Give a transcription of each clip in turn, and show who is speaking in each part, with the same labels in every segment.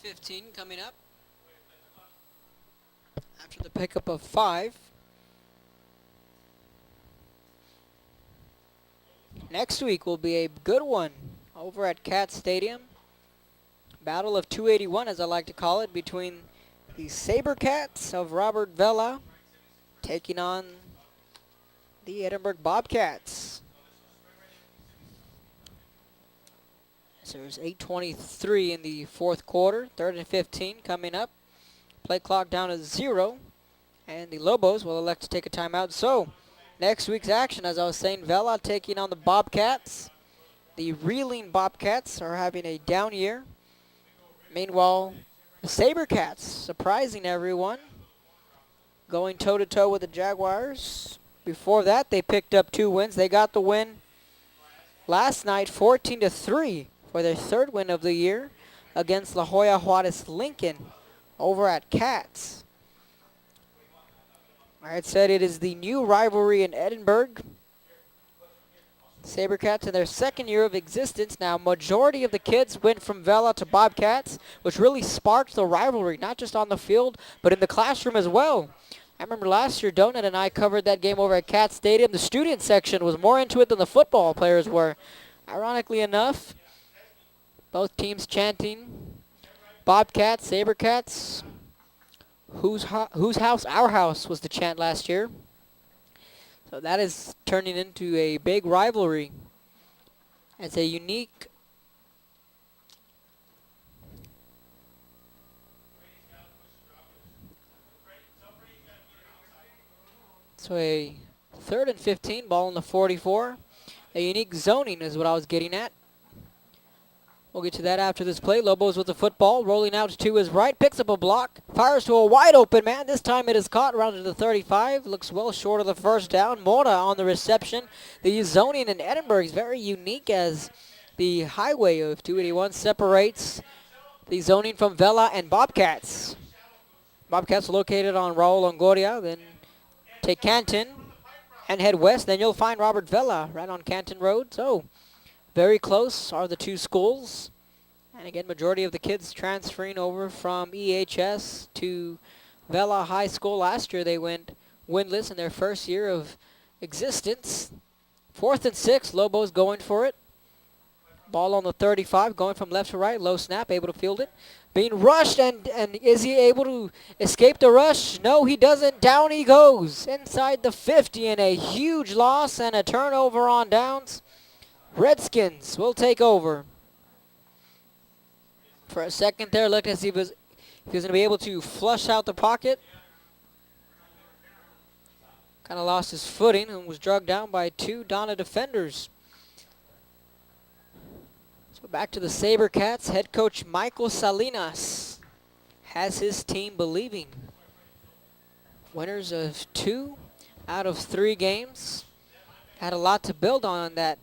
Speaker 1: 15 coming up after the pickup of 5. Next week will be a good one over at Cat Stadium. Battle of 281, as I like to call it, between the Sabercats of Robert Vela taking on the Edinburgh Bobcats. So there's 8:23 in the fourth quarter, 3rd and 15 coming up. Play clock down to 0, and the Lobos will elect to take a timeout. So next week's action, as I was saying, Vela taking on the Bobcats. The reeling Bobcats are having a down year. Meanwhile, the Sabercats, surprising everyone, going toe-to-toe with the Jaguars. Before that, they picked up 2 wins. They got the win last night, 14-3, for their 3rd win of the year against La Jolla Juarez Lincoln over at Cats. All right, said it is the new rivalry in Edinburgh. Sabercats in their 2nd year of existence. Now, majority of the kids went from Vela to Bobcats, which really sparked the rivalry, not just on the field, but in the classroom as well. I remember last year, Donut and I covered that game over at Cat Stadium. The student section was more into it than the football players were. Ironically enough, both teams chanting, Bobcats, Sabercats, whose house, our house, was the chant last year. So that is turning into a big rivalry. It's a unique So a 3rd and 15, ball in the 44. A unique zoning is what I was getting at. We'll get to that after this play. Lobos with the football, rolling out to his right, picks up a block, fires to a wide open man. This time it is caught, rounded to the 35. Looks well short of the first down. Mora on the reception. The zoning in Edinburgh is very unique, as the highway of 281 separates the zoning from Vela and Bobcats. Bobcats located on Raul Longoria, then take Canton and head west. Then you'll find Robert Vela right on Canton Road. So very close are the two schools. And again, majority of the kids transferring over from EHS to Vela High School. Last year they went winless in their 1st year of existence. 4th and 6, Lobos going for it. Ball on the 35, going from left to right. Low snap, able to field it. Being rushed, and is he able to escape the rush? No, he doesn't. Down he goes inside the 50, and a huge loss and a turnover on downs. Redskins will take over. For a second there, looked as if he was going to be able to flush out the pocket. Kind of lost his footing and was dragged down by 2 Donna defenders. So back to the Sabercats. Head coach Michael Salinas has his team believing. Winners of 2 out of 3 games. Had a lot to build on that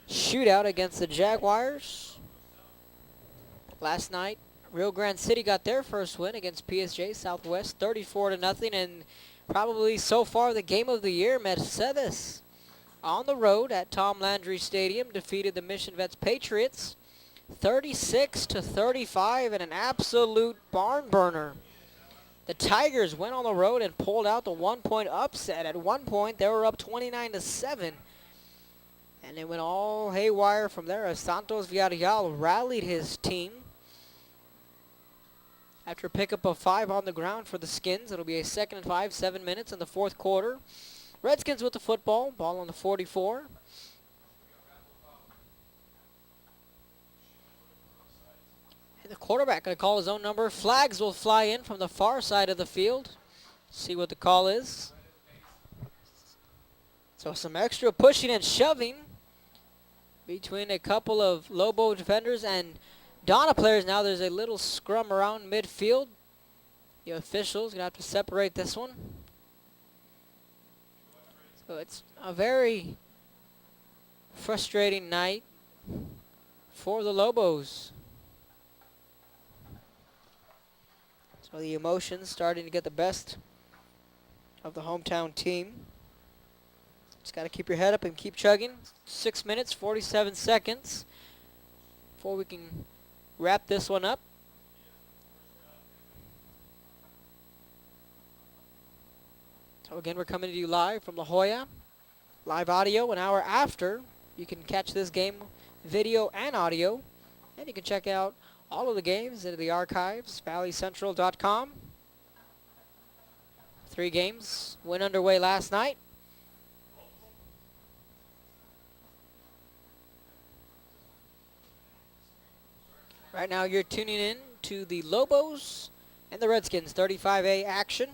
Speaker 1: shootout against the Jaguars. Last night, Rio Grande City got their first win against PSJ Southwest, 34-0, and probably so far the game of the year, Mercedes on the road at Tom Landry Stadium defeated the Mission Vets Patriots 36-35 in an absolute barn burner. The Tigers went on the road and pulled out the 1-point upset. At one point, they were up 29-7. And it went all haywire from there as Santos Villarreal rallied his team. After a pickup of 5 on the ground for the Skins, it'll be a 2nd and 5, 7 minutes in the 4th quarter. Redskins with the football, ball on the 44. And the quarterback going to call his own number. Flags will fly in from the far side of the field. See what the call is. So some extra pushing and shoving between a couple of Lobo defenders and Donna players. Now there's a little scrum around midfield. The officials going to have to separate this one. So it's a very frustrating night for the Lobos. So the emotions starting to get the best of the hometown team. Just got to keep your head up and keep chugging. 6 minutes, 47 seconds before we can wrap this one up. So again, we're coming to you live from La Jolla. Live audio an hour after. You can catch this game video and audio. And you can check out all of the games in the archives, valleycentral.com. 3 games went underway last night. Right now you're tuning in to the Lobos and the Redskins 35A action.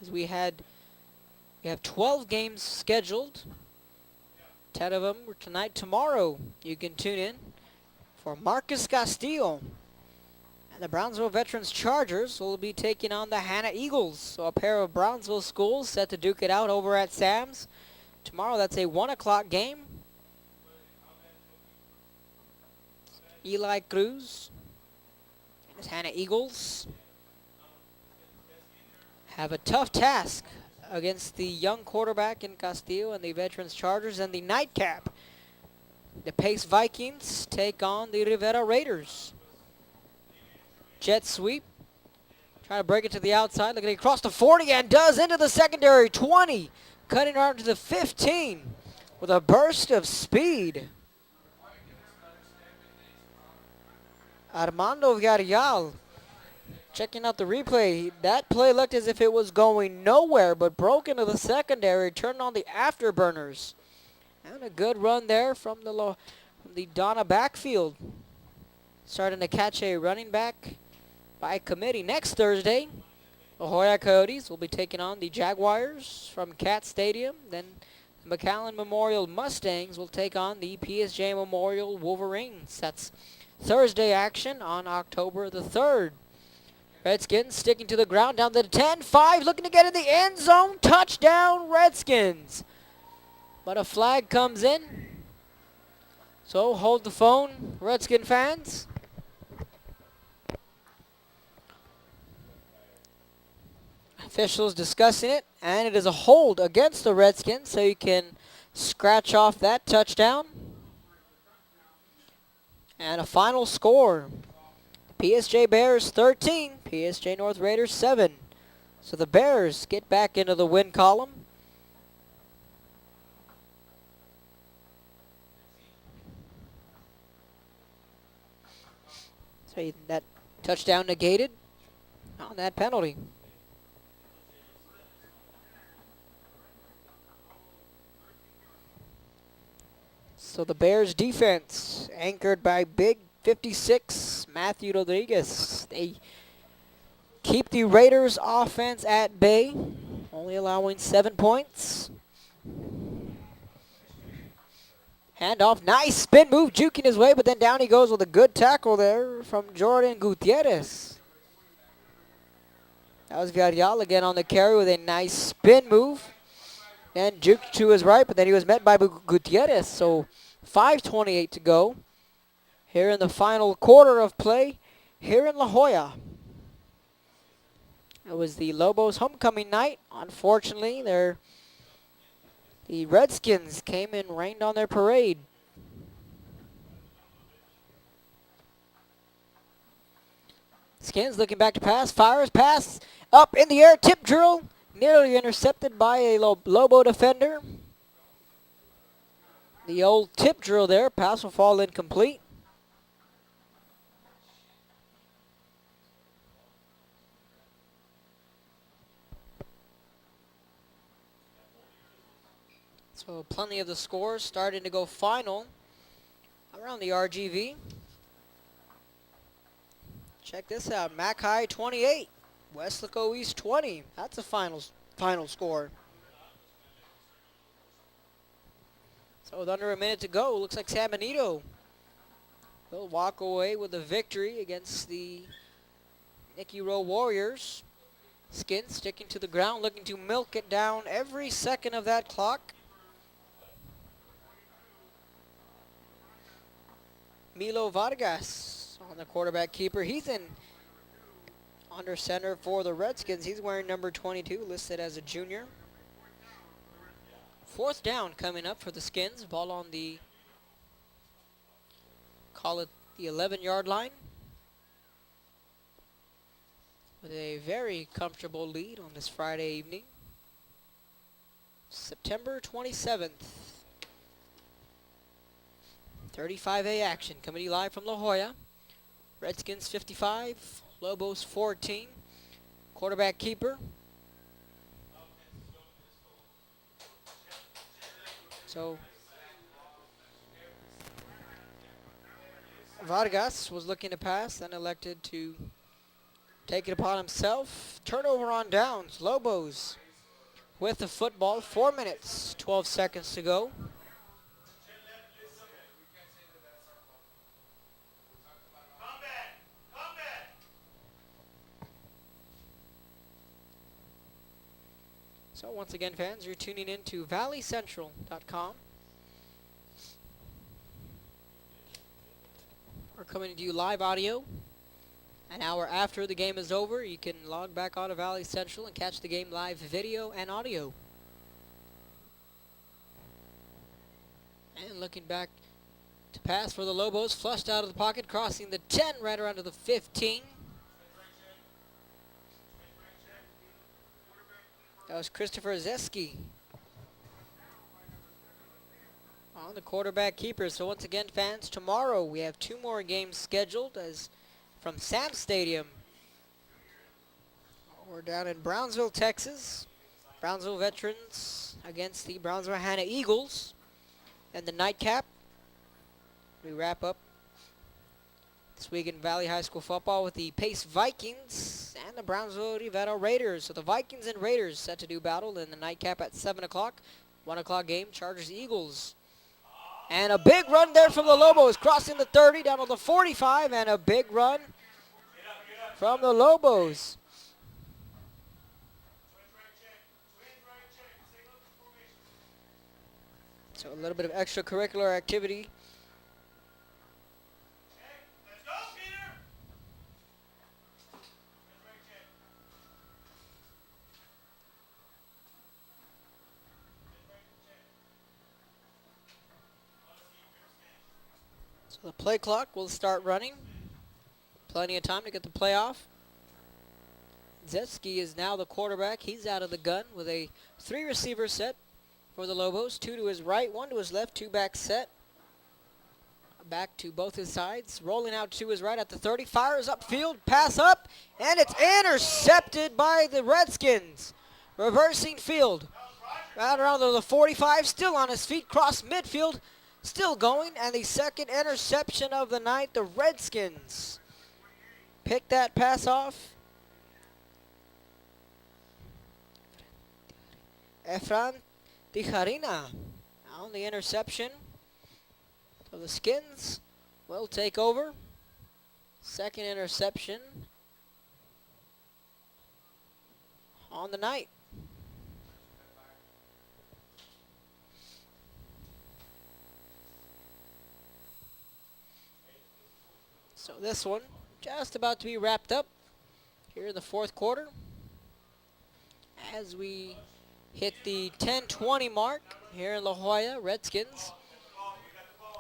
Speaker 1: As we have 12 games scheduled. 10 of them were tonight. Tomorrow you can tune in for Marcus Castillo. And the Brownsville Veterans Chargers will be taking on the Hannah Eagles. So a pair of Brownsville schools set to duke it out over at Sam's. Tomorrow that's a 1 o'clock game. Eli Cruz and his Hannah Eagles have a tough task against the young quarterback in Castillo and the Veterans Chargers. And the nightcap, the Pace Vikings take on the Rivera Raiders. Jet sweep, trying to break it to the outside, looking across the 40 and does into the secondary. 20, cutting out to the 15 with a burst of speed. Armando Villarreal, checking out the replay, that play looked as if it was going nowhere, but broke into the secondary, turned on the afterburners. And a good run there from the Donna backfield. Starting to catch a running back by committee. Next Thursday, the Hoya Coyotes will be taking on the Jaguars from Cat Stadium. Then the McAllen Memorial Mustangs will take on the PSJ Memorial Wolverines. That's Thursday action on October the 3rd. Redskins sticking to the ground down to the 10-5, looking to get in the end zone. Touchdown, Redskins. But a flag comes in. So hold the phone, Redskin fans. Officials discussing it, and it is a hold against the Redskins, so you can scratch off that touchdown. And a final score. PSJ Bears 13, PSJ North Raiders 7. So the Bears get back into the win column. So that touchdown negated on that penalty. So the Bears defense, anchored by big 56, Matthew Rodriguez. They keep the Raiders offense at bay, only allowing 7 points. Handoff, nice spin move, juking his way, but then down he goes with a good tackle there from Jordan Gutierrez. That was Villarreal again on the carry with a nice spin move. And juked to his right, but then he was met by Gutierrez. So 5:28 to go here in the final quarter of play here in La Jolla. It was the Lobos homecoming night. Unfortunately, the Redskins came and rained on their parade. Skins looking back to pass, fires, pass, up in the air, tip drill, nearly intercepted by a Lobo defender. The old tip drill there, pass will fall incomplete. So plenty of the scores starting to go final around the RGV. Check this out, Mac High 28, Westlaco East 20. That's a final score. So with under a minute to go, looks like San Benito will walk away with a victory against the Nicky Rowe Warriors. Skins sticking to the ground, looking to milk it down every second of that clock. Milo Vargas on the quarterback keeper. He's in under center for the Redskins. He's wearing number 22, listed as a junior. 4th down coming up for the Skins. Ball on the, call it the 11-yard line. with a very comfortable lead on this Friday evening. September 27th. 35A action coming to you live from La Joya. Redskins 55, Lobos 14. Quarterback keeper. So Vargas was looking to pass, then elected to take it upon himself. Turnover on downs. Lobos with the football. 4 minutes, 12 seconds to go. So once again, fans, you're tuning in to valleycentral.com. We're coming to you live audio. An hour after the game is over, you can log back on to Valley Central and catch the game live video and audio. And looking back to pass for the Lobos, flushed out of the pocket, crossing the 10 right around to the 15. That was Christopher Zeski on the quarterback keeper. So once again, fans, tomorrow we have 2 more games scheduled as from Sam Stadium. We're down in Brownsville, Texas. Brownsville Veterans against the Brownsville Hannah Eagles. And the nightcap, we wrap up this week in Valley High School football with the Pace Vikings and the Brownsville Rivera Raiders. So the Vikings and Raiders set to do battle in the nightcap at 7 o'clock. 1 o'clock game, Chargers Eagles. And a big run there from the Lobos, crossing the 30 down to the 45, and a big run from the Lobos. So a little bit of extracurricular activity. So the play clock will start running. Plenty of time to get the play off. Zeski is now the quarterback. He's out of the gun with a 3 receiver set for the Lobos. 2 to his right, 1 to his left, 2 back set. Back to both his sides. Rolling out to his right at the 30. Fires upfield, pass up, and it's intercepted by the Redskins. Reversing field. Right around to the 45, still on his feet, cross midfield, still going, and the second interception of the night. The Redskins pick that pass off. Efran Tijarina on the interception. So the Skins will take over. Second interception on the night. So this one just about to be wrapped up here in the 4th quarter as we hit the 10:20 mark here in La Joya. Redskins.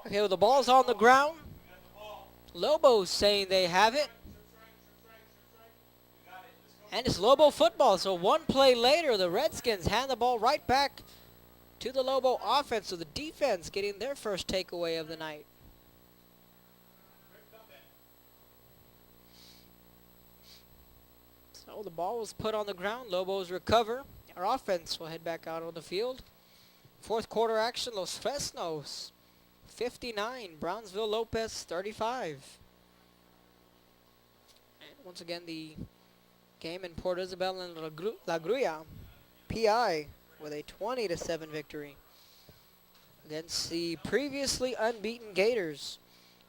Speaker 1: Okay, well, the ball's on the ground. Lobos saying they have it. And it's Lobo football, so 1 play later, the Redskins hand the ball right back to the Lobo offense. So the defense getting their first takeaway of the night. So the ball was put on the ground. Lobos recover. Our offense will head back out on the field. 4th quarter action, Los Fresnos 59, Brownsville Lopez 35. And once again, the game in Port Isabel and La Gruya, PI with a 20-7 victory against the previously unbeaten Gators.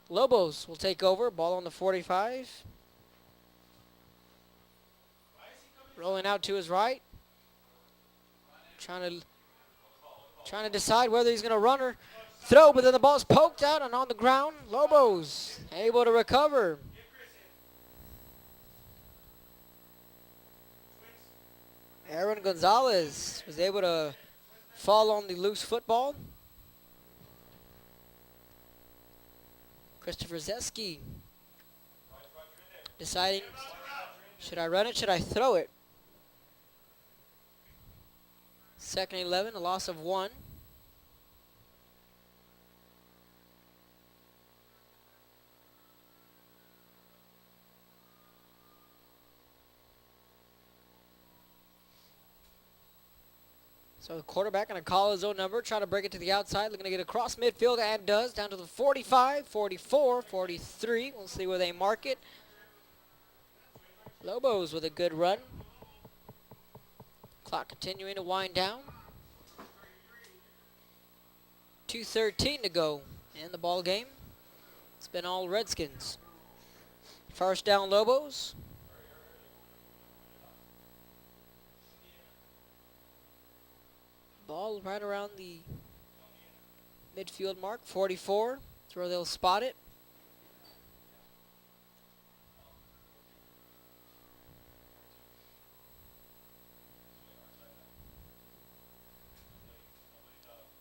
Speaker 1: Lobos will take over, ball on the 45. Rolling out to his right. Trying to decide whether he's going to run or throw, but then the ball's poked out and on the ground. Lobos able to recover. Aaron Gonzalez was able to fall on the loose football. Christopher Zeski deciding Should I run it? Should I throw it? Second and 11, a loss of 1. So the quarterback going to call his own number, try to break it to the outside, looking to get across midfield, and does, down to the 45, 44, 43. We'll see where they mark it. Lobos with a good run. Clock continuing to wind down. 2:13 to go in the ball game. It's been all Redskins. First down, Lobos. Ball right around the midfield mark, 44. That's where they'll spot it.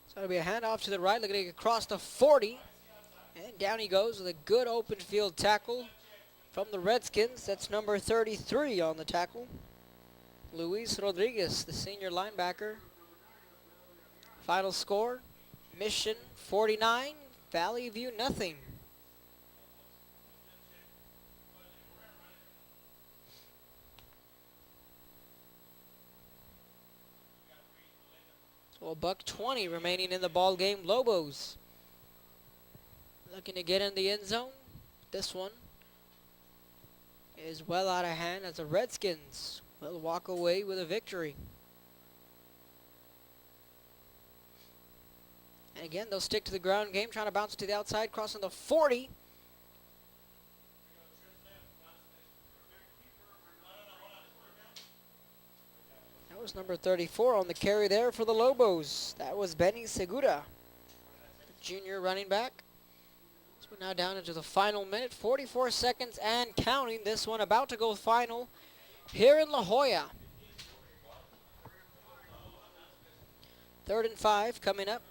Speaker 1: So it'll be a handoff to the right, looking to get across the 40. And down he goes with a good open field tackle from the Redskins. That's number 33 on the tackle. Luis Rodriguez, the senior linebacker. Final score, Mission 49, Valley View nothing. So a $1:20 remaining in the ball game. Lobos looking to get in the end zone. This one is well out of hand as the Redskins will walk away with a victory. And again, they'll stick to the ground game, trying to bounce it to the outside, crossing the 40. That was number 34 on the carry there for the Lobos. That was Benny Segura, junior running back. So we're now down into the final minute, 44 seconds and counting. This one about to go final here in La Jolla. 3rd and 5 coming up.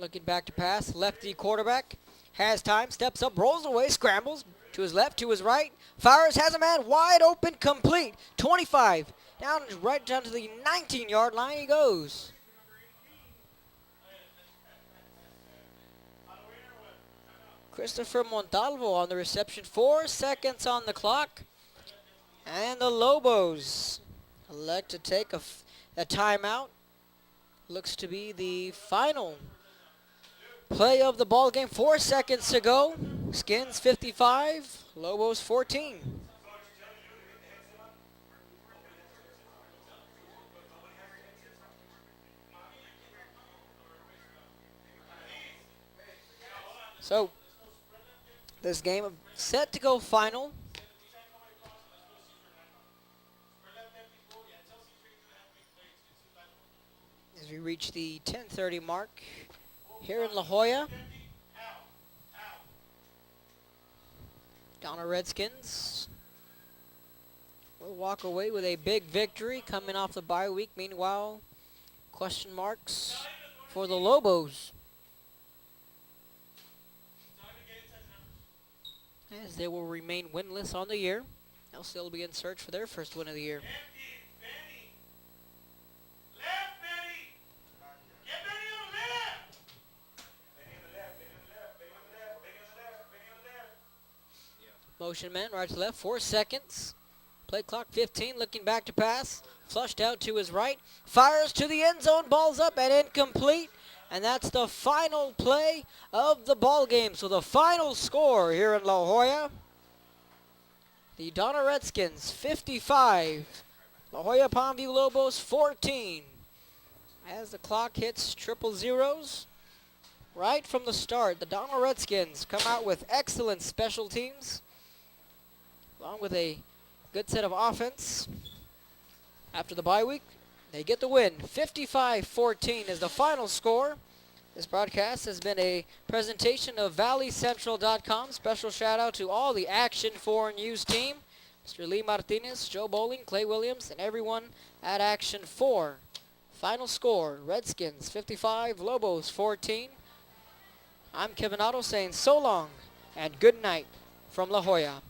Speaker 1: Looking back to pass, lefty quarterback, has time, steps up, rolls away, scrambles, to his left, to his right, fires, has a man wide open, complete, 25, right down to the 19-yard line he goes. Christopher Montalvo on the reception, 4 seconds on the clock, and the Lobos elect to take a timeout. Looks to be the final play of the ball game. 4 seconds to go. Skins 55, Lobos 14. So this game set to go final. As we reach the 10:30 mark here in La Jolla. Donna Redskins will walk away with a big victory coming off the bye week. Meanwhile, question marks for the Lobos, as they will remain winless on the year. They'll still be in search for their first win of the year. Motion man, right to left, 4 seconds. Play clock 15, looking back to pass. Flushed out to his right. Fires to the end zone, ball's up and incomplete. And that's the final play of the ball game. So the final score here in La Jolla, the Donna Redskins 55, La Jolla Palmview Lobos 14. As the clock hits triple zeros, right from the start, the Donna Redskins come out with excellent special teams, along with a good set of offense. After the bye week, they get the win. 55-14 is the final score. This broadcast has been a presentation of ValleyCentral.com. Special shout out to all the Action 4 News team, Mr. Lee Martinez, Joe Bowling, Clay Williams, and everyone at Action 4. Final score, Redskins 55, Lobos 14. I'm Kevin Otto saying so long and good night from La Jolla.